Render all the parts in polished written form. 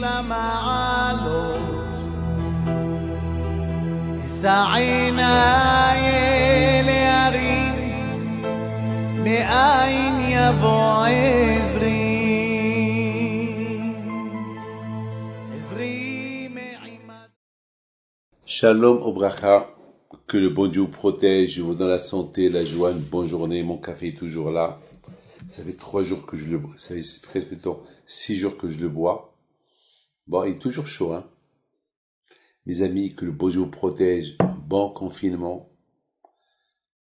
למעלות, אשא עיניי להרים, מאין יבוא עזרי, עזרי מעימד. Shalom au bracha, que le bon Dieu vous protège, vous donne la santé, la joie, une bonne journée, mon café est toujours là. Ça fait 3 jours que je le bois, ça fait presque 6 jours que je le bois. Bon, il est toujours chaud, hein. Mes amis, que le bon Dieu vous protège, bon confinement,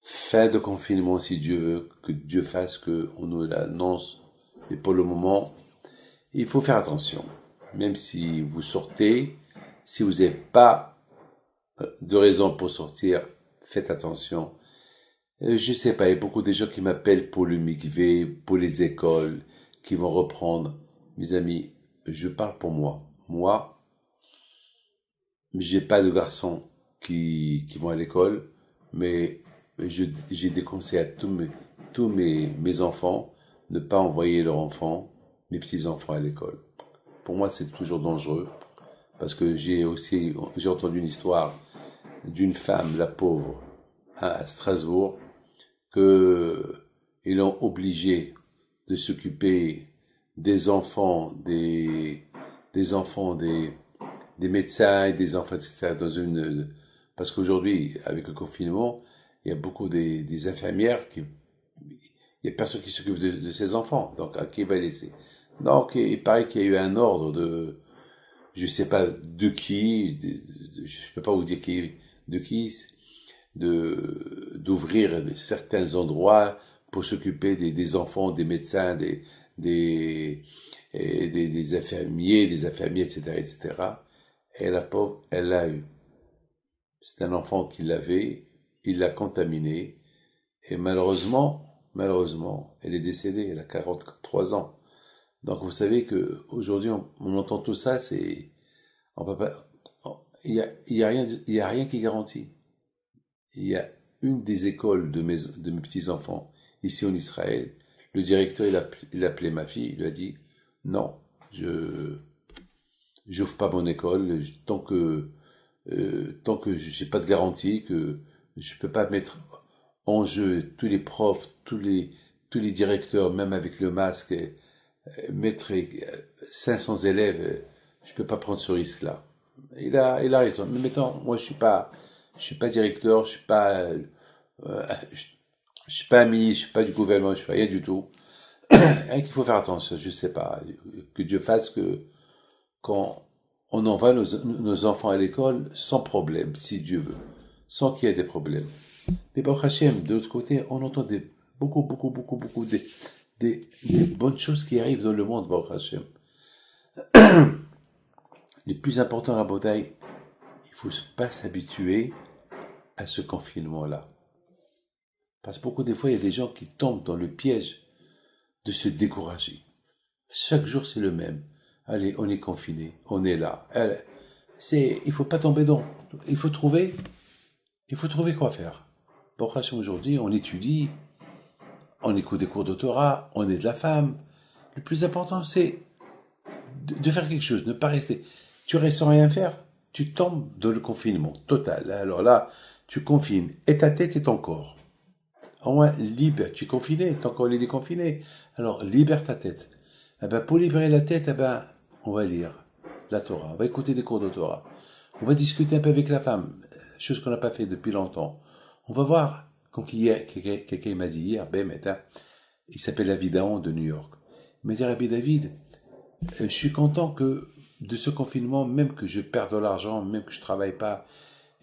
fin de confinement si Dieu veut, que Dieu fasse qu'on nous l'annonce, mais pour le moment, il faut faire attention. Même si vous sortez, si vous n'avez pas de raison pour sortir, faites attention. Je sais pas, il y a beaucoup de gens qui m'appellent pour le mikvé, pour les écoles, qui vont reprendre. Mes amis, je parle pour moi. Moi, j'ai pas de garçons qui vont à l'école, mais j'ai des conseils à tous mes enfants, ne pas envoyer leurs enfants, mes petits-enfants à l'école. Pour moi, c'est toujours dangereux, parce que j'ai entendu une histoire d'une femme, la pauvre, à Strasbourg, ils l'ont obligé de s'occuper des enfants, des médecins et des enfants, etc. Parce qu'aujourd'hui, avec le confinement, il y a beaucoup des infirmières il y a personne qui s'occupe de ces enfants. Donc, à qui va laisser? Donc, il paraît qu'il y a eu un ordre je sais pas de qui, je peux pas vous dire d'ouvrir certains endroits pour s'occuper des enfants, des médecins, des infirmiers, etc., etc. Et la pauvre, elle l'a eu. C'est un enfant qui l'avait, il l'a contaminé, et malheureusement, elle est décédée, elle a 43 ans. Donc vous savez que aujourd'hui on entend tout ça, on peut pas, il y a rien qui garantit. Il y a une des écoles de mes petits-enfants, ici en Israël, le directeur, il a appelé ma fille, il lui a dit, non, j'ouvre pas mon école, tant que j'ai pas de garantie, que je peux pas mettre en jeu tous les profs, tous les directeurs, même avec le masque, mettre 500 élèves, je peux pas prendre ce risque-là. Il a raison. Mais maintenant, moi, je suis pas directeur, je suis pas ami, je suis pas du gouvernement, je suis rien du tout. Et qu'il faut faire attention, je sais pas, que Dieu fasse que quand on envoie nos enfants à l'école sans problème, si Dieu veut, sans qu'il y ait des problèmes. Mais Baruch Hashem, de l'autre côté, on entend beaucoup des bonnes choses qui arrivent dans le monde, Baruch Hashem. Le plus important, Rabotai, il faut pas s'habituer à ce confinement-là. Parce que beaucoup des fois, il y a des gens qui tombent dans le piège de se décourager. Chaque jour, c'est le même. Allez, on est confiné, on est là. Il faut pas tomber dans. Il faut trouver quoi faire. Pour aujourd'hui, on étudie, on écoute des cours de Torah, on est de la femme. Le plus important, c'est de faire quelque chose, ne pas rester. Tu restes sans rien faire, tu tombes dans le confinement total. Alors là, tu confines et ta tête et ton corps. Au moins, libère. Tu es confiné, ton corps est déconfiné. Alors, libère ta tête. Pour libérer la tête, on va lire la Torah, on va écouter des cours de Torah. On va discuter un peu avec la femme, chose qu'on n'a pas fait depuis longtemps. On va voir, comme quelqu'un m'a dit hier, il s'appelle Avidaon de New York. Il m'a dit, Rabbi David, je suis content de ce confinement, même que je perds de l'argent, même que je travaille pas,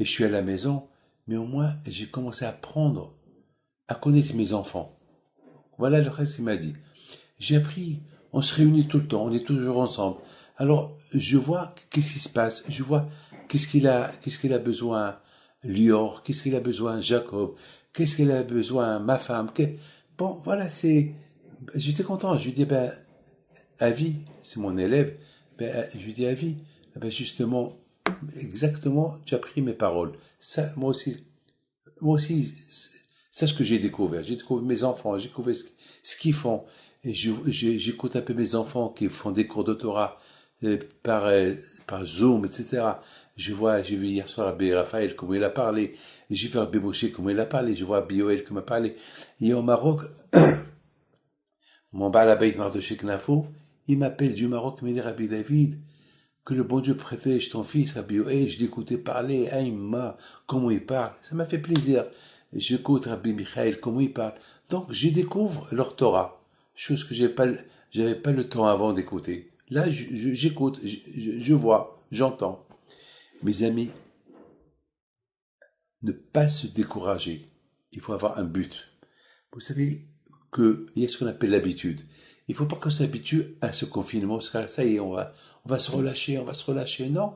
et je suis à la maison, mais au moins, j'ai commencé à apprendre à connaître mes enfants. Voilà le reste qu'il m'a dit. J'ai appris, on se réunit tout le temps, on est toujours ensemble. Alors, je vois qu'est-ce qui se passe, je vois qu'est-ce qu'il a besoin Lior, qu'est-ce qu'il a besoin Jacob, qu'est-ce qu'il a besoin ma femme. Bon, voilà, j'étais content. Je lui dis, Avi, c'est mon élève, je lui dis, Avi, justement, exactement, tu as pris mes paroles. Ça, moi aussi, c'est ce que j'ai découvert. J'ai découvert mes enfants, j'ai découvert ce qu'ils font. Et j'écoute un peu mes enfants qui font des cours de Torah. par, par Zoom, etc. J'ai vu hier soir Rabbi Raphaël, comment il a parlé. J'ai vu Rabbi Moshe, comment il a parlé. Je vois Rabbi Yoel, comment il a parlé. Et au Maroc, mon Baal Abayt Mardoché Knafo, il m'appelle du Maroc, il me dit Rabbi David, que le bon Dieu protège ton fils, Rabbi Yoel, je l'écoutais parler, Aïma, comment il parle. Ça m'a fait plaisir. J'écoute Rabbi Michael, comment il parle. Donc, je découvre leur Torah. Chose que j'avais pas le temps avant d'écouter. Là, j'écoute, je vois, j'entends. Mes amis, ne pas se décourager. Il faut avoir un but. Vous savez qu'il y a ce qu'on appelle l'habitude. Il ne faut pas qu'on s'habitue à ce confinement, parce que ça y est, on va se relâcher, on va se relâcher. Non.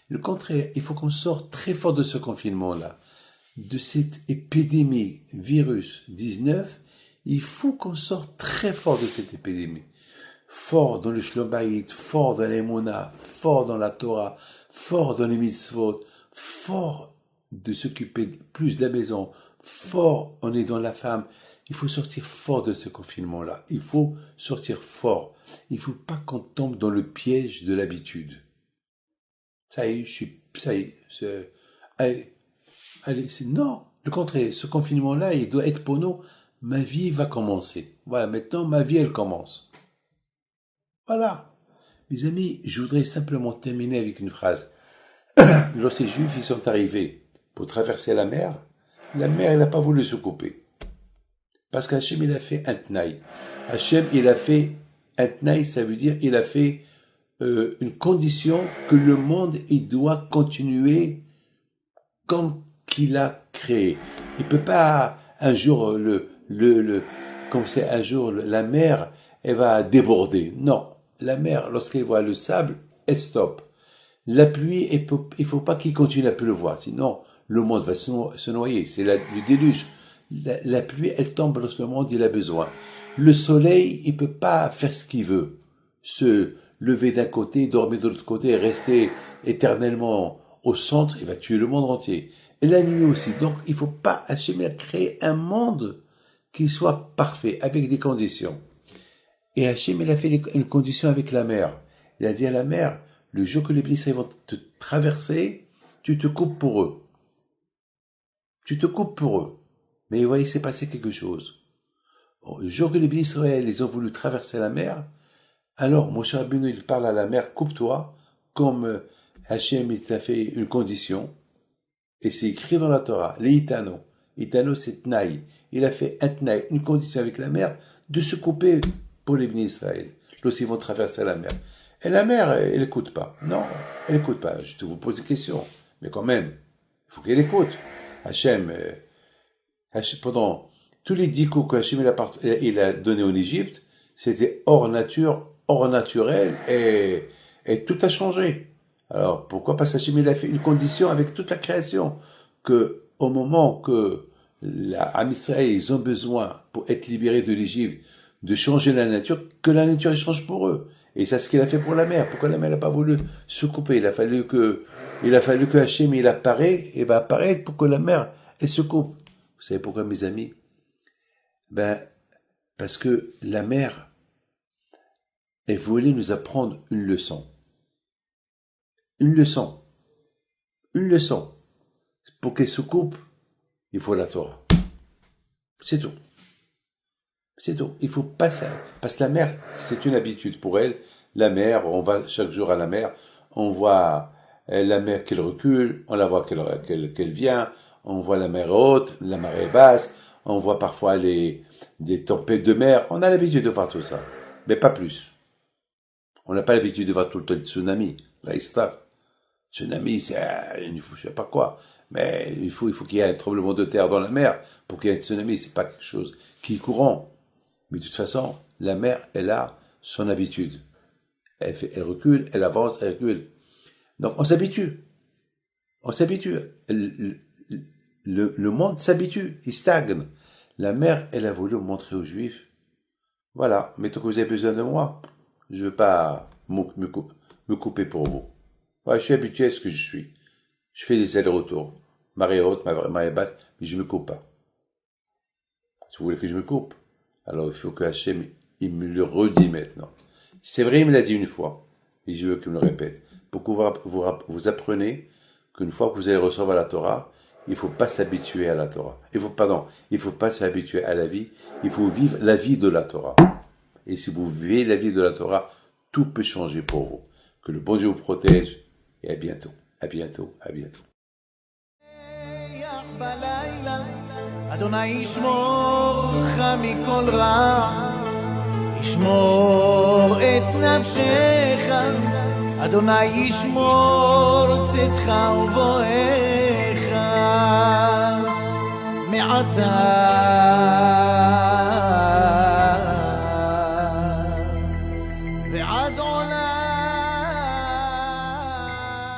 Le contraire, il faut qu'on sorte très fort de ce confinement-là, de cette épidémie virus 19. Il faut qu'on sorte très fort de cette épidémie. Fort dans le Shlom Bayit, fort dans l'Emunah, fort dans la Torah, fort dans les mitzvot, fort de s'occuper plus de la maison, fort en aidant la femme. Il faut sortir fort de ce confinement-là. Il faut sortir fort. Il ne faut pas qu'on tombe dans le piège de l'habitude. Ça y est, ça y est, allez, non. Le contraire, ce confinement-là, il doit être pour nous, ma vie va commencer. Voilà, maintenant, ma vie, elle commence. Voilà. Mes amis, je voudrais simplement terminer avec une phrase. Lorsque les Juifs ils sont arrivés pour traverser la mer, elle n'a pas voulu se couper. Parce qu'Hachem, il a fait un tnaï. Hachem, il a fait un tnaï, ça veut dire il a fait une condition que le monde, il doit continuer comme qu'il a créé. Il peut pas un jour comme c'est un jour la mer, elle va déborder. Non, la mer, lorsqu'elle voit le sable, elle stoppe. La pluie, il faut pas qu'il continue à pleuvoir, sinon le monde va se noyer. C'est le déluge. La pluie, elle tombe lorsque le monde il a besoin. Le soleil, il peut pas faire ce qu'il veut. Se lever d'un côté, dormir de l'autre côté, rester éternellement au centre, il va tuer le monde entier. Et la nuit aussi. Donc, il faut pas, Hachem a créé un monde qui soit parfait, avec des conditions. Et Hachem, il a fait une condition avec la mer. Il a dit à la mer, le jour que les Israéliens vont te traverser, tu te coupes pour eux. Tu te coupes pour eux. Mais vous voyez, il s'est passé quelque chose. Le jour que les Israéliens, ils ont voulu traverser la mer, alors Moshe Rabbeinu, il parle à la mer, coupe-toi, comme Hachem, il t'a fait une condition. Et c'est écrit dans la Torah, les Itano. Itano, c'est Tnaï. Il a fait un Tnaï, une condition avec la mer, de se couper pour les bénis Israël, lorsqu'ils vont traverser la mer. Et la mer, elle écoute pas. Non, elle écoute pas. Je te vous pose des questions. Mais quand même, il faut qu'elle écoute. Hachem, pendant tous les 10 coups que Hachem il a donné en Égypte, c'était hors nature, hors naturel, et tout a changé. Alors, pourquoi? Parce qu'Hachem il a fait une condition avec toute la création, que au moment que l'Am Israël, ils ont besoin, pour être libérés de l'Égypte, de changer la nature, que la nature elle change pour eux. Et c'est ce qu'il a fait pour la mer. Pourquoi la mer n'a pas voulu se couper? Il a fallu que Hachem il apparaît, et va apparaître pour que la mer elle se coupe. Vous savez pourquoi, mes amis? Parce que la mer, elle voulait nous apprendre une leçon. Une leçon. Une leçon. Pour qu'elle se coupe, il faut la Torah. C'est tout. C'est tout. Il faut pas ça. Parce que la mer, c'est une habitude pour elle. La mer, on va chaque jour à la mer, on voit la mer qu'elle recule, on la voit qu'elle vient, on voit la mer haute, la marée basse, on voit parfois des tempêtes de mer. On a l'habitude de voir tout ça. Mais pas plus. On n'a pas l'habitude de voir tout le temps le tsunami. La histoire. Tsunami, c'est, je sais pas quoi. Mais il faut qu'il y ait un tremblement de terre dans la mer pour qu'il y ait un tsunami. C'est pas quelque chose qui est courant. Mais de toute façon, la mer, elle a son habitude. Elle recule, elle avance, elle recule. Donc, on s'habitue. On s'habitue. Le monde s'habitue. Il stagne. La mer, elle a voulu montrer aux Juifs. Voilà. Mais tant que vous avez besoin de moi, je veux pas me couper pour vous. Ouais, je suis habitué à ce que je suis. Je fais des allers-retours. Marée haute, marée basse, mais je me coupe pas. Si vous voulez que je me coupe, alors il faut que Hachem, il me le redit maintenant. C'est vrai, il me l'a dit une fois. Et je veux qu'il me le répète. Pour que vous apprenez qu'une fois que vous allez recevoir la Torah, il ne faut pas s'habituer à la Torah. Il ne faut pas s'habituer à la vie. Il faut vivre la vie de la Torah. Et si vous vivez la vie de la Torah, tout peut changer pour vous. Que le bon Dieu vous protège. Et à bientôt. À bientôt. À bientôt. אדוני ישמור לך מכל רע, ישמור את נפשך, אדוני ישמור צאתך ובואך מעתה